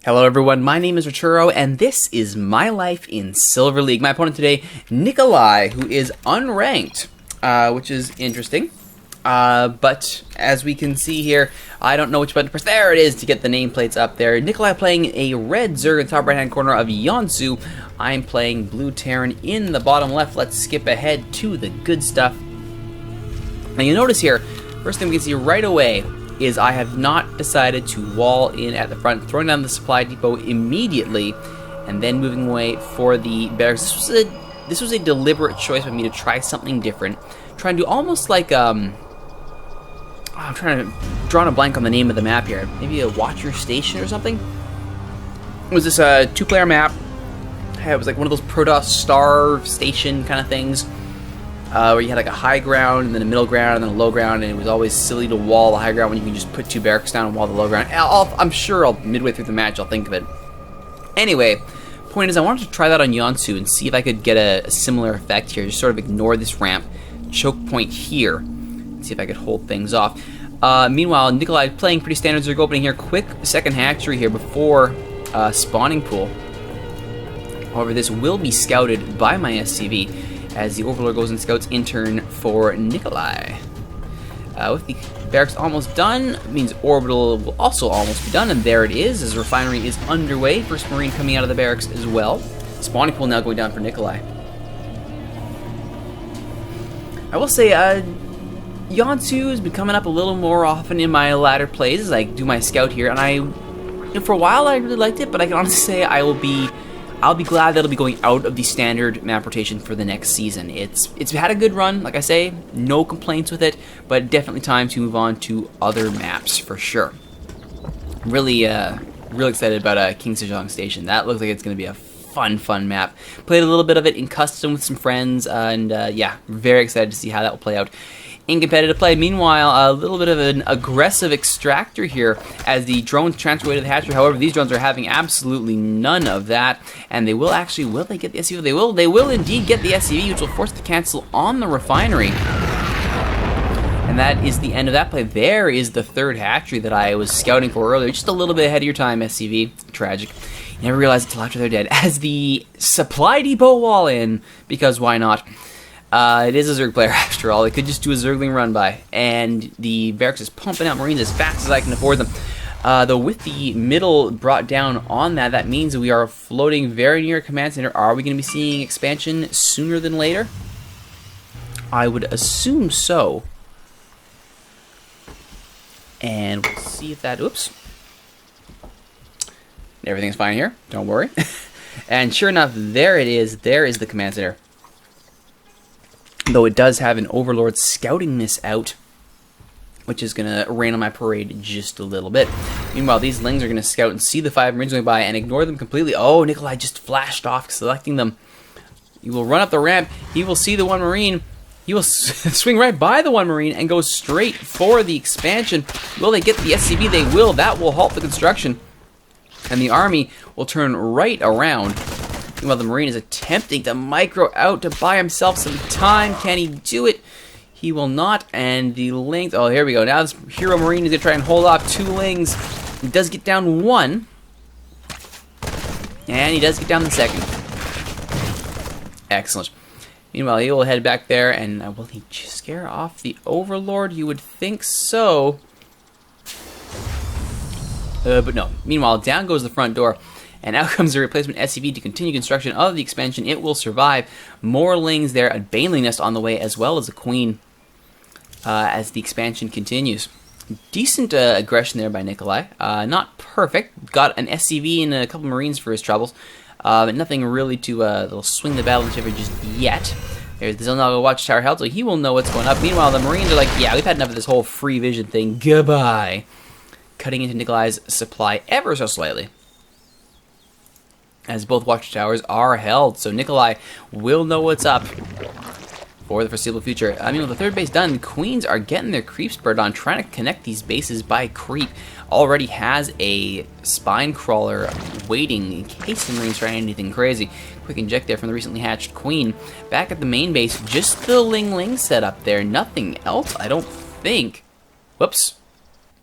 Hello everyone, my name is Rituro, and this is my life in Silver League. My opponent today, Nikolai, who is unranked, which is interesting. But as we can see here, I don't know which button to press. There it is to get the nameplates up there. Nikolai playing a red Zerg in the top right-hand corner of Yonsu. I'm playing blue Terran in the bottom left. Let's skip ahead to the good stuff. Now you notice here, first thing we can see right away is I have not decided to wall in at the front, throwing down the supply depot immediately, and then moving away for the barracks. This was a deliberate choice by me to try something different. Trying to do almost like, I'm trying to draw a blank on the name of the map here. Maybe a Watcher Station or something? It was this two-player map. It was like one of those Protoss Star Station kind of things. Where you had like a high ground, and then a middle ground, and then a low ground, and it was always silly to wall the high ground when you can just put two barracks down and wall the low ground. I'm sure midway through the match I'll think of it. Anyway, point is I wanted to try that on Yonsu and see if I could get a similar effect here. Just sort of ignore this ramp, choke point here, see if I could hold things off. Meanwhile, Nikolai playing pretty standard Zerg opening here. Quick second hatchery here before spawning pool. However, this will be scouted by my SCV. As the Overlord goes and scouts in turn for Nikolai. With the barracks almost done, it means Orbital will also almost be done, and there it is, as the refinery is underway. First Marine coming out of the barracks as well. Spawning pool now going down for Nikolai. I will say, Yonsu has been coming up a little more often in my latter plays as I do my scout here, and for a while I really liked it, but I can honestly say I'll be glad that it'll be going out of the standard map rotation for the next season. It's had a good run, like I say, no complaints with it, but definitely time to move on to other maps for sure. Really excited about King Sejong Station. That looks like it's going to be a fun map. Played a little bit of it in custom with some friends, and yeah, very excited to see how that will play out in competitive play. Meanwhile, a little bit of an aggressive extractor here as the drones transfer away to the hatchery. However, these drones are having absolutely none of that, and they will actually, will they get the SCV? They will indeed get the SCV, which will force the cancel on the refinery. And that is the end of that play. There is the third hatchery that I was scouting for earlier. Just a little bit ahead of your time, SCV. Tragic. You never realize it until after they're dead. As the supply depot wall in, because why not? It is a Zerg player after all. They could just do a Zergling run by, and the barracks is pumping out Marines as fast as I can afford them. Though with the middle brought down on that, that means that we are floating very near command center. Are we going to be seeing expansion sooner than later? I would assume so. And we'll see if that, oops. Everything's fine here, don't worry. And sure enough, there it is. There is the command center. Though it does have an Overlord scouting this out, which is going to rain on my parade just a little bit. Meanwhile, these Lings are going to scout and see the 5 Marines going by and ignore them completely. Oh, Nikolai just flashed off, selecting them. He will run up the ramp. He will see the 1 Marine. He will swing right by the 1 Marine and go straight for the expansion. Will they get the SCV? They will. That will halt the construction. And the army will turn right around. Meanwhile, the Marine is attempting to micro out to buy himself some time. Can he do it? He will not. And the Lings... Oh, here we go. Now this Hero Marine is going to try and hold off 2 Lings. He does get down 1. And he does get down the 2nd. Excellent. Meanwhile, he will head back there. And will he scare off the Overlord? You would think so. But no. Meanwhile, down goes the front door. And out comes the replacement SCV to continue construction of the expansion. It will survive. More Lings there, a Baneling Nest on the way, as well as a Queen, as the expansion continues. Decent aggression there by Nikolai. Not perfect. Got an SCV and a couple Marines for his troubles. But nothing really to they'll swing the battle in favor just yet. There's the Zelnaga Watchtower held, so he will know what's going up. Meanwhile, the Marines are like, yeah, we've had enough of this whole free vision thing. Goodbye. Cutting into Nikolai's supply ever so slightly, as both watchtowers are held. So Nikolai will know what's up for the foreseeable future. I mean, with the third base done, the Queens are getting their creep spurred on, trying to connect these bases by creep. Already has a spine crawler waiting in case the Marines try anything crazy. Quick inject there from the recently hatched Queen. Back at the main base, just the Ling set up there. Nothing else, I don't think. Whoops.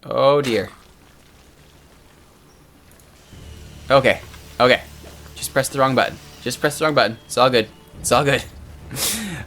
Oh dear. Okay. Okay. Just press the wrong button. Just press the wrong button. It's all good. It's all good.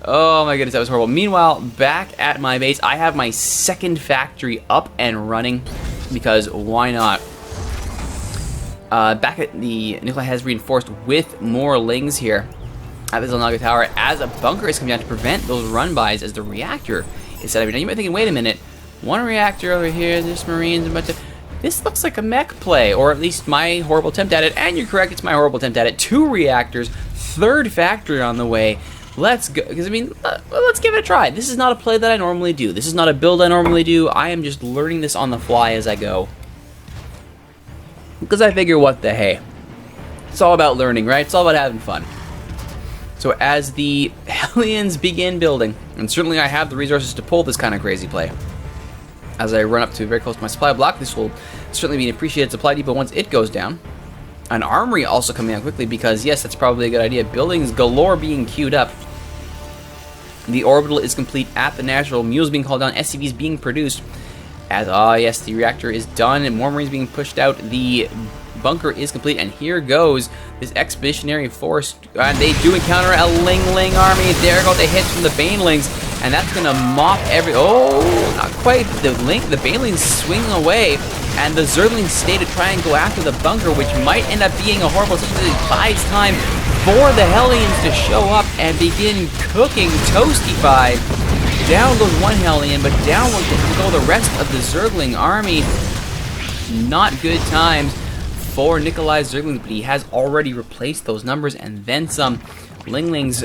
Oh my goodness, that was horrible. Meanwhile, back at my base, I have my second factory up and running because why not? Back at the Nikolai has reinforced with more Lings here at the Zelnaga Tower as a bunker is coming down to prevent those run-bys as the reactor is set up. Now you might be thinking, wait a minute, one reactor over here, there's Marines, and this looks like a mech play, or at least my horrible attempt at it, and you're correct, it's my horrible attempt at it. 2 reactors, 3rd factory on the way. Let's go, because I mean, let's give it a try. This is not a play that I normally do. This is not a build I normally do. I am just learning this on the fly as I go. Because I figure, what the hey. It's all about learning, right? It's all about having fun. So as the Hellions begin building, and certainly I have the resources to pull this kind of crazy play. As I run up to very close to my supply block, this will certainly be an appreciated supply depot once it goes down. An armory also coming out quickly because, yes, that's probably a good idea. Buildings galore being queued up. The orbital is complete at the natural. Mules being called down. SCVs being produced. As, yes, the reactor is done and more Marines being pushed out. The bunker is complete. And here goes this expeditionary force. And they do encounter a Ling army. There go the hits from the Banelings. And that's going to mop every... Oh, not quite. The Banelings swing away. And the Zerglings stay to try and go after the bunker, which might end up being a horrible situation. It buys time for the Hellions to show up and begin cooking Toastify. Down goes one Hellion, but down will go the rest of the Zergling army. Not good times for Nikolai's Zerglings, but he has already replaced those numbers and then some. Linglings,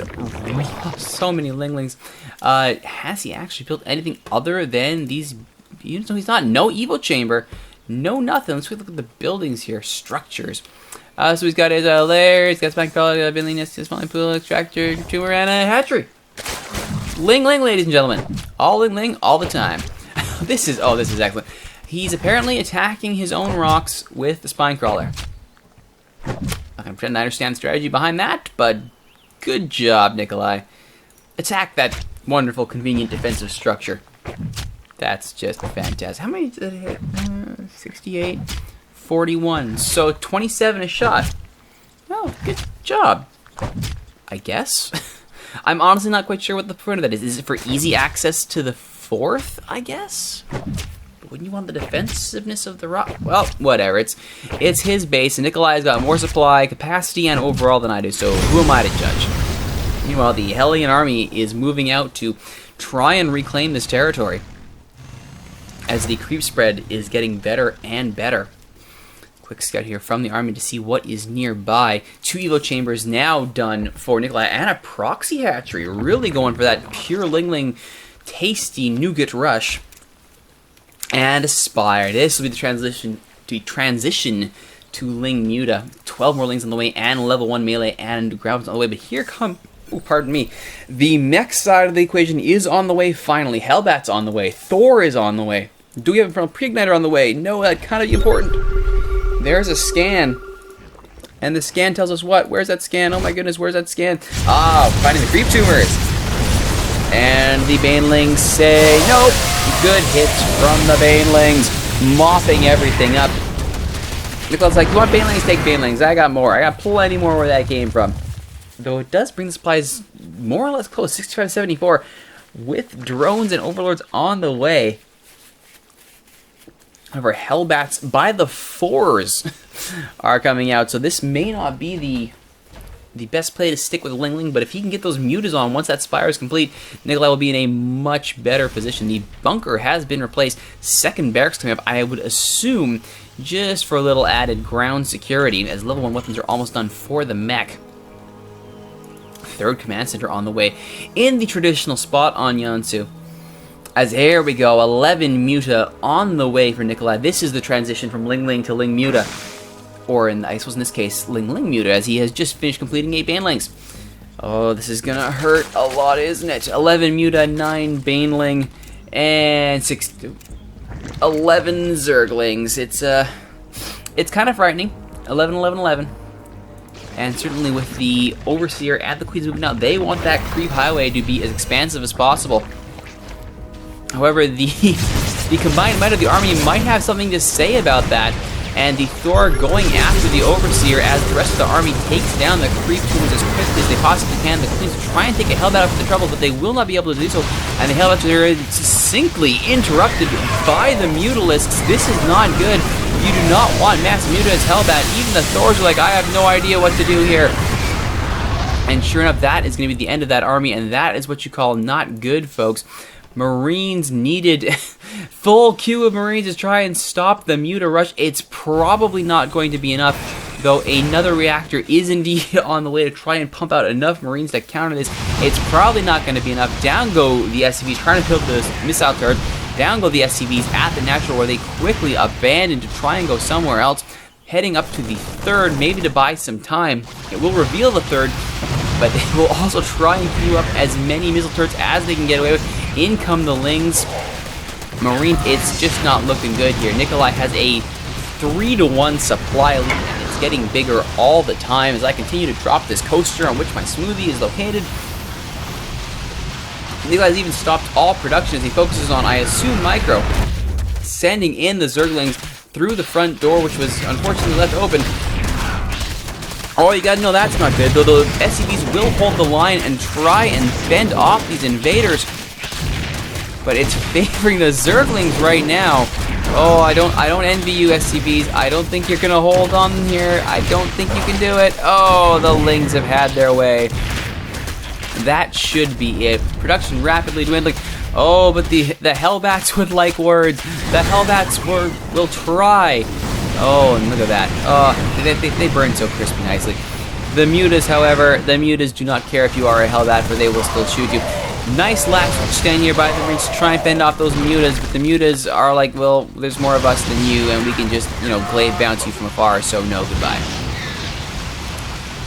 so many Linglings. Has he actually built anything other than these units? No, he's not. No Evo Chamber. No nothing. Let's look at the buildings here. Structures. So he's got his lair, he's got spine crawler, building nest, his smelling pool, extractor, tumor, and a hatchery. Ling, ladies and gentlemen. All Ling, all the time. This is excellent. He's apparently attacking his own rocks with the spine crawler. I'm not gonna pretend I understand the strategy behind that, but good job, Nikolai. Attack that wonderful, convenient defensive structure. That's just fantastic. How many did it hit? 68, 41. So 27 a shot. Oh, good job. I guess. I'm honestly not quite sure what the point of that is. Is it for easy access to the 4th, I guess? But wouldn't you want the defensiveness of the rock? Well, whatever. It's his base, and Nikolai's got more supply, capacity, and overall than I do, so who am I to judge? Meanwhile, the Hellion army is moving out to try and reclaim this territory, as the creep spread is getting better and better. Quick scout here from the army to see what is nearby. 2 Evo Chambers now done for Nikolai, and a proxy hatchery. Really going for that pure Ling tasty nougat rush. And a spire. This will be the transition to Ling Muta. 12 more Lings on the way, and level 1 melee and grounds on the way. But here come... Oh, pardon me. The mech side of the equation is on the way finally. Hellbat's on the way. Thor is on the way. Do we have a frontal pre-igniter on the way? No, that kind of important. There's a scan. And the scan tells us what? Where's that scan? Oh my goodness, where's that scan? Ah, finding the creep tumors. And the Banelings say, nope. Good hits from the Banelings. Mopping everything up. Nicholas like, you want Banelings? Take Banelings. I got more. I got plenty more where that came from. Though it does bring the supplies more or less close, 65-74, with drones and overlords on the way. However, Hellbats by the 4s are coming out, so this may not be the best play to stick with Ling, but if he can get those mutas on once that spire is complete, Nikolai will be in a much better position. The bunker has been replaced. 2nd barracks coming up, I would assume, just for a little added ground security, as level 1 weapons are almost done for the mech. 3rd command center on the way in the traditional spot on Yonsu. As here we go, 11 Muta on the way for Nikolai. This is the transition from Ling to Ling Muta. Or I suppose in this case, Ling Muta, as he has just finished completing 8 Banelings. Oh, this is gonna hurt a lot, isn't it? 11 Muta, 9 Baneling, and 11 Zerglings. It's kind of frightening. 11, 11, 11. And certainly with the Overseer and the Queens moving out, they want that creep highway to be as expansive as possible. However, the combined might of the army might have something to say about that, and the Thor going after the Overseer as the rest of the army takes down the creep tools as quickly as they possibly can. The Queens try and take a Hellbat out for the trouble, but they will not be able to do so, and the Hellbats are succinctly interrupted by the Mutalisks. This is not good. You do not want mass Muta as Hellbat. Even the Thors are like, I have no idea what to do here. And sure enough, that is going to be the end of that army, and that is what you call not good, folks. Marines needed full queue of Marines to try and stop the Muta rush. It's probably not going to be enough, though another reactor is indeed on the way to try and pump out enough Marines to counter this. It's probably not going to be enough. Down go the SCVs trying to build this missile turret. Down go the SCVs at the natural, where they quickly abandon to try and go somewhere else. Heading up to the third, maybe to buy some time. It will reveal the third, but they will also try and queue up as many missile turrets as they can get away with. In come the Lings. Marines, it's just not looking good here. Nikolai has a 3-to-1 supply lead, and it's getting bigger all the time as I continue to drop this coaster on which my smoothie is located. Nikolai's even stopped all production as he focuses on, I assume, micro, sending in the Zerglings through the front door, which was unfortunately left open. Oh, you gotta know that's not good, though the SCVs will hold the line and try and fend off these invaders. But it's favoring the Zerglings right now. Oh, I don't envy you, SCVs. I don't think you're gonna hold on here. I don't think you can do it. Oh, the Lings have had their way. That should be it. Production rapidly dwindling. Oh, but the Hellbats would like words. The Hellbats will try. Oh, and look at that. Oh, they burn so crispy nicely. The Mutas, however, the Mutas do not care if you are a Hellbat, for they will still shoot you. Nice last stand here by the Marines to try and fend off those Mutas, but the Mutas are like, well, there's more of us than you, and we can just, you know, glade bounce you from afar, so no, goodbye.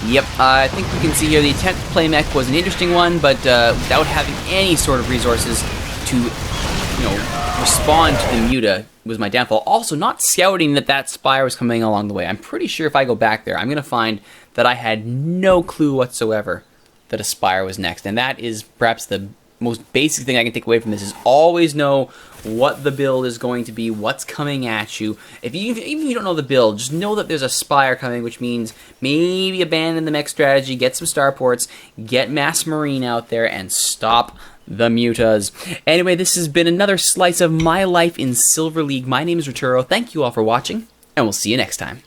Yep, I think we can see here the attempt to play mech was an interesting one, but without having any sort of resources to, you know, respond to the Muta was my downfall. Also, not scouting that Spire was coming along the way. I'm pretty sure if I go back there, I'm going to find that I had no clue whatsoever that a Spire was next, and that is perhaps the most basic thing I can take away from this, is always know what the build is going to be, what's coming at you. Even if you don't know the build, just know that there's a Spire coming, which means maybe abandon the mech strategy, get some starports, get Mass Marine out there, and stop the Mutas. Anyway, this has been another slice of my life in Silver League. My name is Rituro. Thank you all for watching, and we'll see you next time.